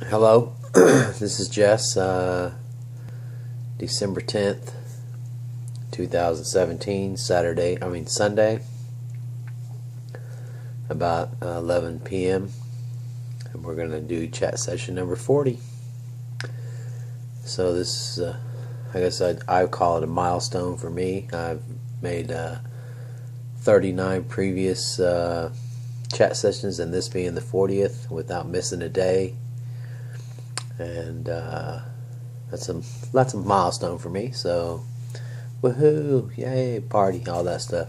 Hello, this is Jess. December 10th, 2017, Sunday, about 11 p.m. And we're going to do chat session number 40. So this is, I guess I call it a milestone for me. I've made 39 previous chat sessions, and this being the 40th without missing a day. And that's a milestone for me. So, woohoo, yay, party, all that stuff.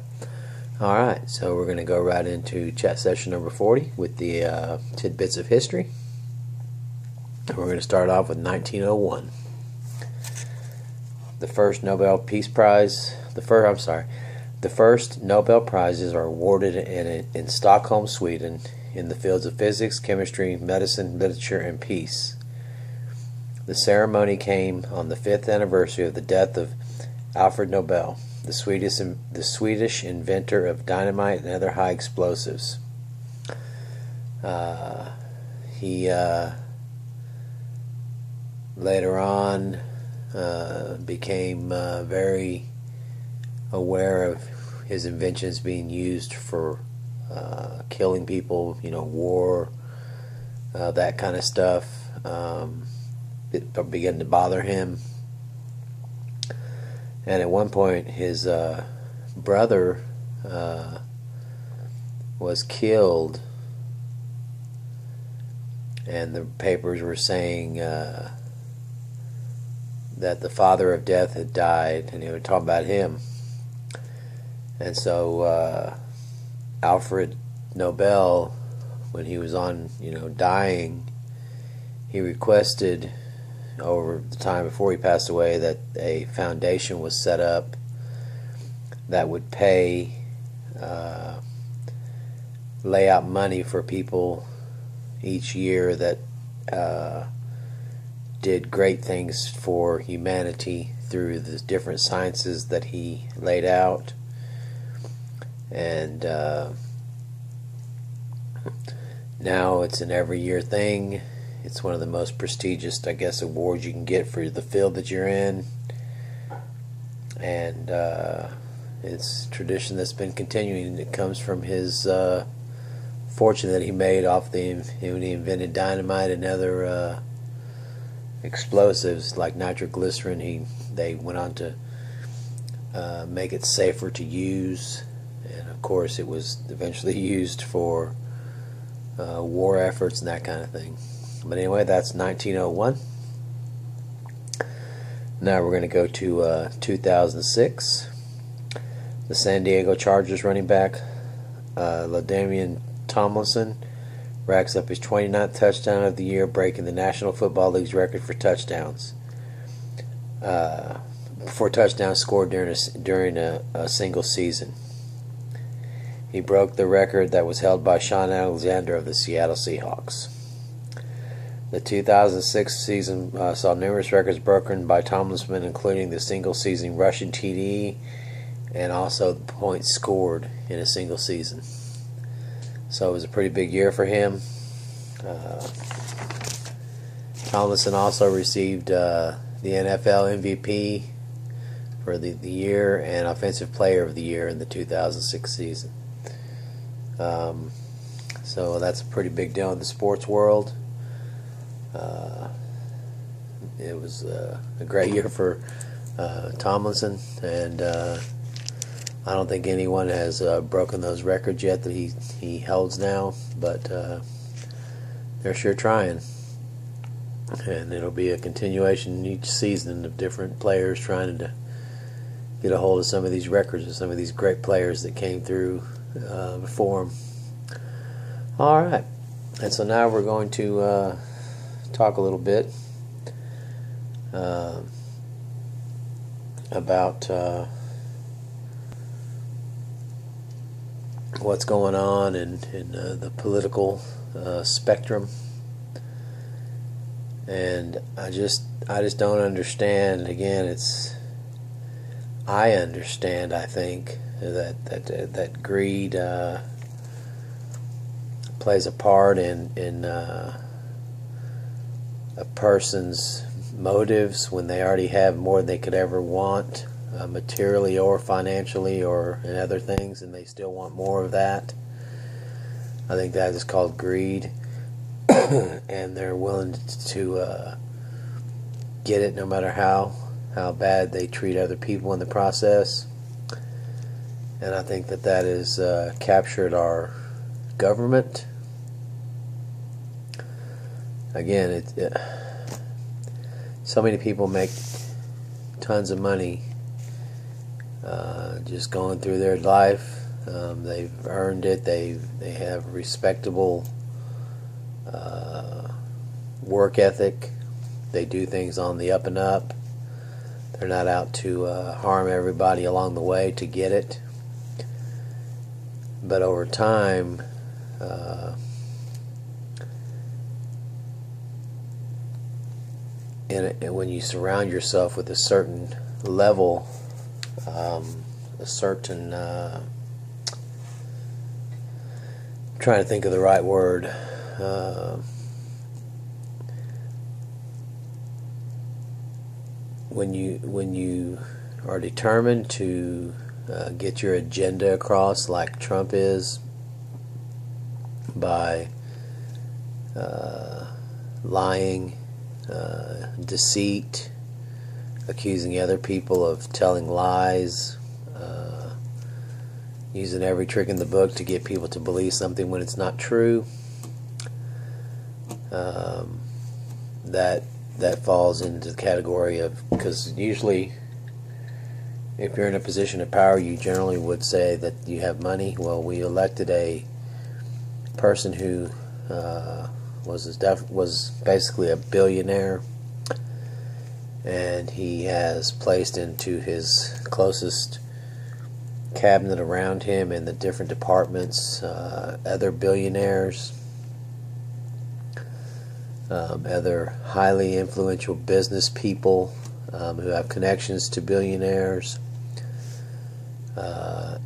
Alright, so we're going to go right into chat session number 40 with the tidbits of history. And we're going to start off with 1901. The first Nobel Peace Prize, the first Nobel Prizes are awarded in Stockholm, Sweden, in the fields of physics, chemistry, medicine, literature, and peace. The ceremony came on the 5th anniversary of the death of Alfred Nobel, the Swedish inventor of dynamite and other high explosives. He later on became very aware of his inventions being used for killing people, war, that kind of stuff. It began to bother him, and at one point his brother was killed, and the papers were saying that the father of death had died, and they were talking about him. And so Alfred Nobel, when he was on dying, he requested, over the time before he passed away, that a foundation was set up that would lay out money for people each year that did great things for humanity through the different sciences that he laid out. And now it's an every year thing. It's one of the most prestigious, I guess, awards you can get for the field that you're in. And it's a tradition that's been continuing. It comes from his fortune that he made off when he invented dynamite and other explosives like nitroglycerin. They went on to make it safer to use. And of course it was eventually used for war efforts and that kind of thing. But anyway, that's 1901. Now we're going to go to 2006. The San Diego Chargers running back LaDainian Tomlinson racks up his 29th touchdown of the year, breaking the National Football League's record for touchdowns. For touchdowns scored during a single season. He broke the record that was held by Shaun Alexander of the Seattle Seahawks. The 2006 season saw numerous records broken by Tomlinson, including the single-season rushing TD and also the points scored in a single season. So it was a pretty big year for him. Tomlinson also received the NFL MVP for the year and Offensive Player of the Year in the 2006 season. So that's a pretty big deal in the sports world. It was a great year for Tomlinson, and I don't think anyone has broken those records yet that he holds now, but they're sure trying. And it'll be a continuation each season of different players trying to get a hold of some of these records of some of these great players that came through before him. Alright, and so now we're going to talk a little bit about what's going on in the political spectrum. And I just don't understand. Again, I understand, I think, that greed plays a part in a person's motives when they already have more than they could ever want, materially or financially or in other things, and they still want more of that. I think that is called greed. And they're willing to get it no matter how bad they treat other people in the process. And I think that has captured our government. Again, so many people make tons of money just going through their life. They've earned it. They have respectable work ethic. They do things on the up and up. They're not out to harm everybody along the way to get it. But over time, when you surround yourself with a certain level, a certain, I'm trying to think of the right word, when you are determined to get your agenda across, like Trump is, by lying, deceit, accusing other people of telling lies, using every trick in the book to get people to believe something when it's not true, that falls into the category of, because usually if you're in a position of power, you generally would say that you have money. Well, we elected a person who was basically a billionaire, and he has placed into his closest cabinet around him in the different departments other billionaires, other highly influential business people who have connections to billionaires,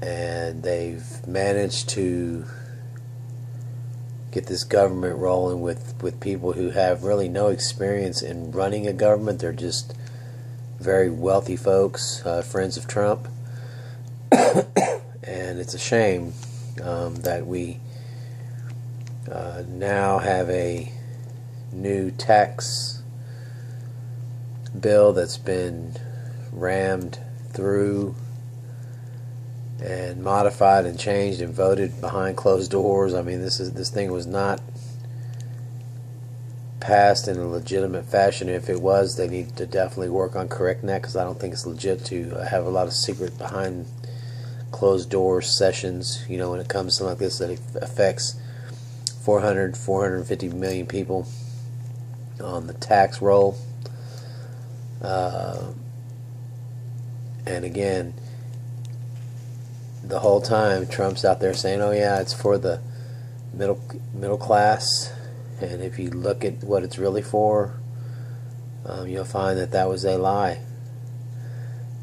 and they've managed to get this government rolling with people who have really no experience in running a government. They're just very wealthy folks, friends of Trump. And it's a shame that we now have a new tax bill that's been rammed through and modified and changed and voted behind closed doors. I mean, this thing was not passed in a legitimate fashion. If it was, they need to definitely work on correcting that, because I don't think it's legit to have a lot of secret behind closed door sessions, you know, when it comes to something like this that affects 450 million people on the tax roll. And again, the whole time Trump's out there saying, oh yeah, it's for the middle class, and if you look at what it's really for, you'll find that was a lie.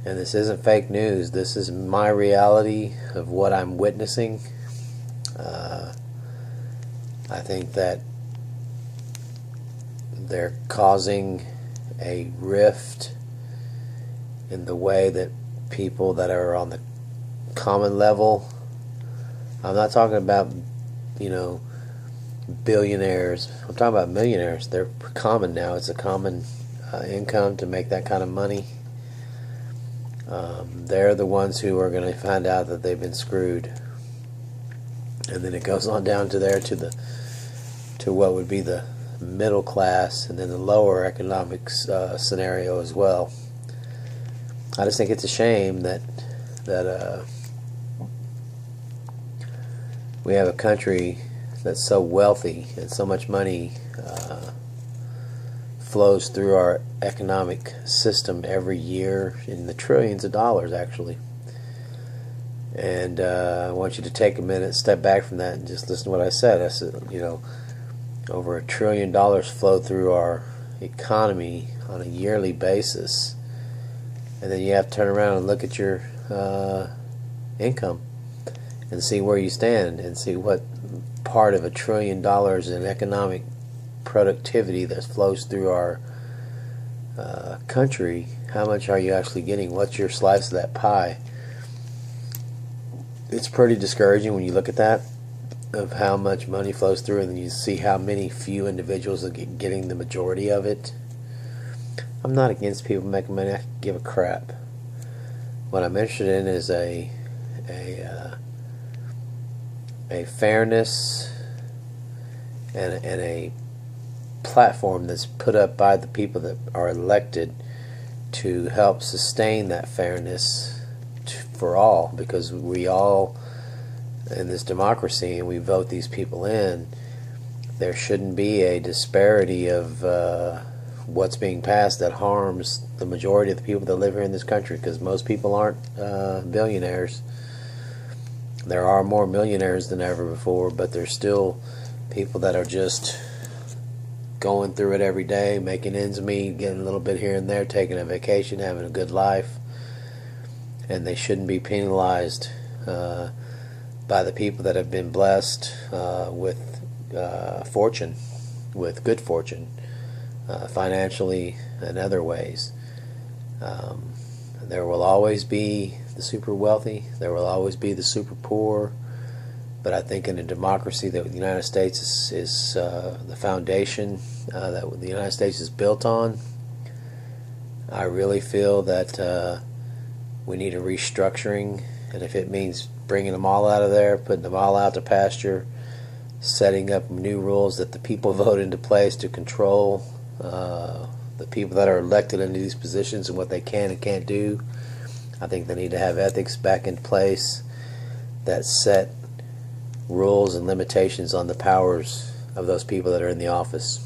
And this isn't fake news. This is my reality of what I'm witnessing. I think that they're causing a rift in the way that people that are on the common level, I'm not talking about, you know, billionaires, I'm talking about millionaires. They're common now. It's a common income to make that kind of money. They're the ones who are going to find out that they've been screwed, and then it goes on down to there to what would be the middle class, and then the lower economic scenario as well. I just think it's a shame that we have a country that's so wealthy and so much money flows through our economic system every year in the trillions of dollars, actually. And I want you to take a minute, step back from that, and just listen to what I said. I said, you know, over $1 trillion flow through our economy on a yearly basis, and then you have to turn around and look at your income and see where you stand and see what part of $1 trillion in economic productivity that flows through our country, how much are you actually getting? What's your slice of that pie? It's pretty discouraging when you look at that, of how much money flows through, and then you see how many few individuals are getting the majority of it. I'm not against people making money. I give a crap. What I'm interested in is a fairness and a platform that's put up by the people that are elected to help sustain that fairness for all, because we all in this democracy, and we vote these people in. There shouldn't be a disparity of what's being passed that harms the majority of the people that live here in this country, because most people aren't billionaires. There are more millionaires than ever before, but there's still people that are just going through it every day, making ends meet, getting a little bit here and there, taking a vacation, having a good life, and they shouldn't be penalized by the people that have been blessed with fortune, with good fortune, financially and other ways. There will always be the super wealthy, there will always be the super poor, but I think in a democracy that the United States is the foundation that the United States is built on, I really feel that we need a restructuring, and if it means bringing them all out of there, putting them all out to pasture, setting up new rules that the people vote into place to control the people that are elected into these positions and what they can and can't do. I think they need to have ethics back in place that set rules and limitations on the powers of those people that are in the office.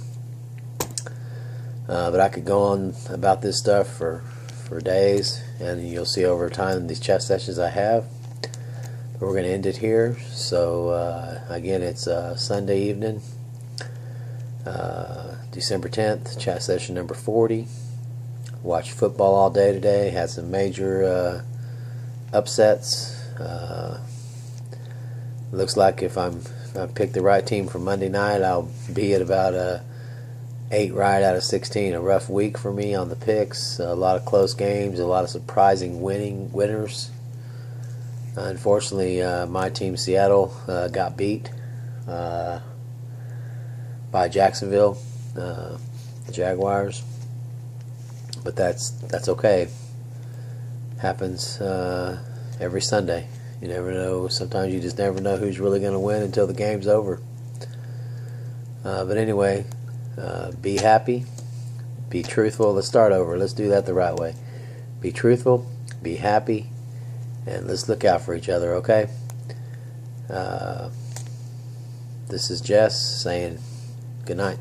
But I could go on about this stuff for days, and you'll see over time in these chat sessions I have. But we're going to end it here. So again, it's Sunday evening, December 10th, chat session number 40. Watched football all day today. Had some major upsets. Looks like if I pick the right team for Monday night, I'll be at about 8 right out of 16. A rough week for me on the picks. A lot of close games. A lot of surprising winners. Unfortunately, my team Seattle got beat by Jacksonville, the Jaguars. But that's okay. Happens every Sunday. You never know. Sometimes you just never know who's really going to win until the game's over. But anyway, be happy, be truthful. Let's start over. Let's do that the right way. Be truthful, be happy, and let's look out for each other, okay? This is Jess saying good night.